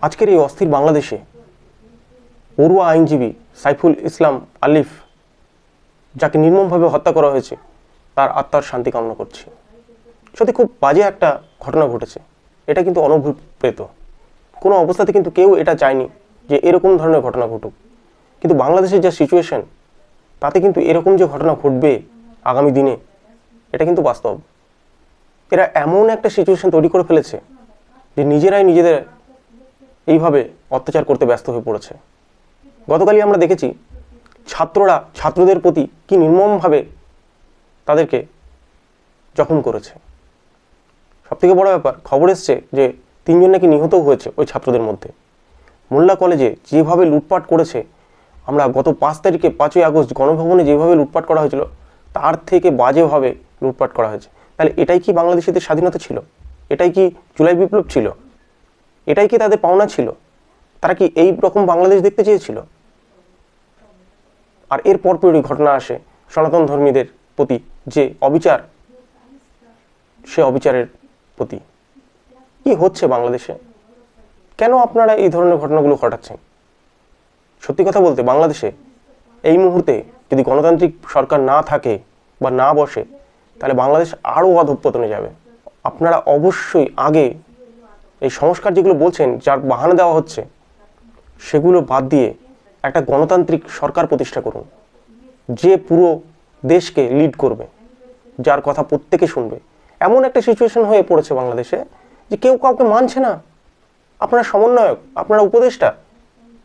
আজকের এই অস্থির বাংলাদেশে পড়ুয়া আইনজীবী সাইফুল ইসলাম আলিফ, যাকে নির্মমভাবে হত্যা করা হয়েছে, তার আত্মার শান্তি কামনা করছি। সত্যি খুব বাজে একটা ঘটনা ঘটেছে। এটা কিন্তু অনভিপ্রেত। কোনো অবস্থাতে কিন্তু কেউ এটা চায়নি যে এরকম ধরনের ঘটনা ঘটুক। কিন্তু বাংলাদেশের যা সিচুয়েশন, তাতে কিন্তু এরকম যে ঘটনা ঘটবে আগামী দিনে, এটা কিন্তু বাস্তব। এরা এমন একটা সিচুয়েশন তৈরি করে ফেলেছে যে নিজেরাই নিজেদের এইভাবে অত্যাচার করতে ব্যস্ত হয়ে পড়েছে। গতকালই আমরা দেখেছি ছাত্ররা ছাত্রদের প্রতি কি নির্মমভাবে তাদেরকে জখম করেছে। সবথেকে বড় ব্যাপার, খবর এসছে যে 3 জন নাকি নিহতও হয়েছে ওই ছাত্রদের মধ্যে। মোল্লা কলেজে যেভাবে লুটপাট করেছে, আমরা গত 5 তারিখে 5ই আগস্ট গণভবনে যেভাবে লুটপাট করা হয়েছিল, তার থেকে বাজেভাবে লুটপাট করা হয়েছে। তাহলে এটাই কি বাংলাদেশিদের স্বাধীনতা ছিল? এটাই কি জুলাই বিপ্লব ছিল? এটাই কি তাদের পাওনা ছিল? তারা কি এই রকম বাংলাদেশ দেখতে চেয়েছিল? আর এর পরপরই ঘটনা আসে সনাতন ধর্মীদের প্রতি যে অবিচার, সে অবিচারের প্রতি। কি হচ্ছে বাংলাদেশে? কেন আপনারা এই ধরনের ঘটনাগুলো ঘটাচ্ছেন? সত্যি কথা বলতে, বাংলাদেশে এই মুহূর্তে যদি গণতান্ত্রিক সরকার না থাকে বা না বসে, তাহলে বাংলাদেশ আরও অধঃপতনে যাবে। আপনারা অবশ্যই আগে এই সংস্কার যেগুলো বলছেন, যার বাহানা দেওয়া হচ্ছে, সেগুলো বাদ দিয়ে একটা গণতান্ত্রিক সরকার প্রতিষ্ঠা করুন, যে পুরো দেশকে লিড করবে, যার কথা প্রত্যেকে শুনবে। এমন একটা সিচুয়েশন হয়ে পড়েছে বাংলাদেশে যে কেউ কাউকে মানছে না। আপনারা সমন্বয়ক, আপনারা উপদেষ্টা,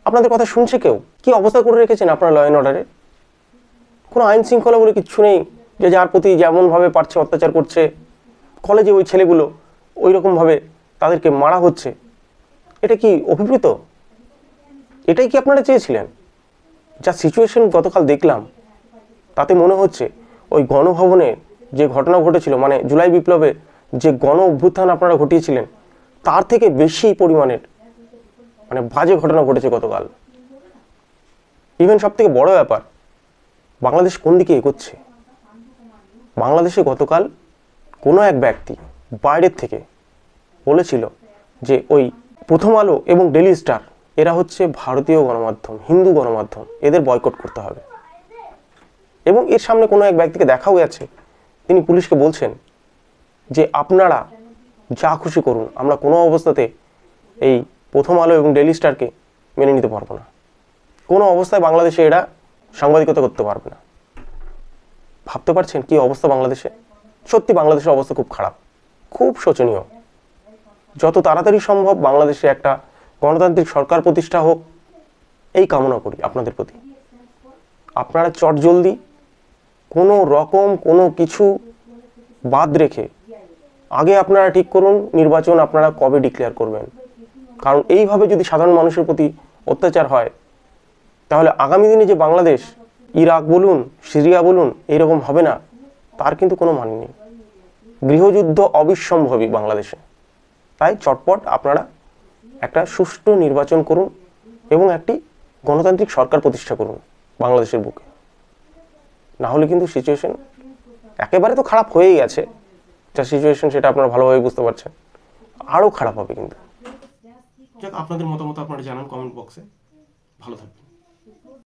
আপনাদের কথা শুনছে কেউ? কি অবস্থা করে রেখেছেন আপনারা ল অ্যান্ড অর্ডারে? কোনো আইন শৃঙ্খলা বলে কিচ্ছু নেই, যে যার প্রতি যেমনভাবে পারছে অত্যাচার করছে। কলেজে ওই ছেলেগুলো ওই রকমভাবে তাদেরকে মারা হচ্ছে। এটা কি অভিপ্রেত? এটাই কি আপনারা চেয়েছিলেন? যা সিচুয়েশন গতকাল দেখলাম, তাতে মনে হচ্ছে ওই গণভবনে যে ঘটনা ঘটেছিল, মানে জুলাই বিপ্লবে যে গণ অভ্যুত্থান আপনারা ঘটিয়েছিলেন, তার থেকে বেশি পরিমাণের বাজে ঘটনা ঘটেছে গতকাল। ইভেন সব থেকে বড় ব্যাপার, বাংলাদেশ কোন দিকে এগোচ্ছে? বাংলাদেশে গতকাল কোনো এক ব্যক্তি বাইরের থেকে বলেছিল যে ওই প্রথম আলো এবং ডেইলি স্টার, এরা হচ্ছে ভারতীয় গণমাধ্যম, হিন্দু গণমাধ্যম, এদের বয়কট করতে হবে। এবং এর সামনে কোনো এক ব্যক্তিকে দেখাও গেছে, তিনি পুলিশকে বলছেন যে আপনারা যা খুশি করুন, আমরা কোনো অবস্থাতে এই প্রথম আলো এবং ডেইলি স্টারকে মেনে নিতে পারবো না। কোনো অবস্থায় বাংলাদেশে এরা সাংবাদিকতা করতে পারবে না। ভাবতে পারছেন কি অবস্থা বাংলাদেশে? সত্যি বাংলাদেশের অবস্থা খুব খারাপ, খুব শোচনীয়। যত তাড়াতাড়ি সম্ভব বাংলাদেশে একটা গণতান্ত্রিক সরকার প্রতিষ্ঠা হোক, এই কামনা করি আপনাদের প্রতি। আপনারা চটজলদি কোনো রকম কোনো কিছু বাদ রেখে আগে আপনারা ঠিক করুন নির্বাচন আপনারা কবে ডিক্লেয়ার করবেন। কারণ এইভাবে যদি সাধারণ মানুষের প্রতি অত্যাচার হয়, তাহলে আগামী দিনে যে বাংলাদেশ, ইরাক বলুন, সিরিয়া বলুন, এইরকম হবে না, তার কিন্তু কোনো মানে নেই। গৃহযুদ্ধ অবিসম্ভবী বাংলাদেশে। তাই চটপট আপনারা একটা সুষ্ঠু নির্বাচন করুন এবং একটি গণতান্ত্রিক সরকার প্রতিষ্ঠা করুন বাংলাদেশের বুকে। না হলে কিন্তু সিচুয়েশন একেবারে তো খারাপ হয়েই গেছে, যা সিচুয়েশন সেটা আপনারা ভালোভাবে বুঝতে পারছেন, আরও খারাপ হবে কিন্তু। যাক, আপনাদের মতামত আপনারা জানান কমেন্ট বক্সে। ভালো থাকবেন।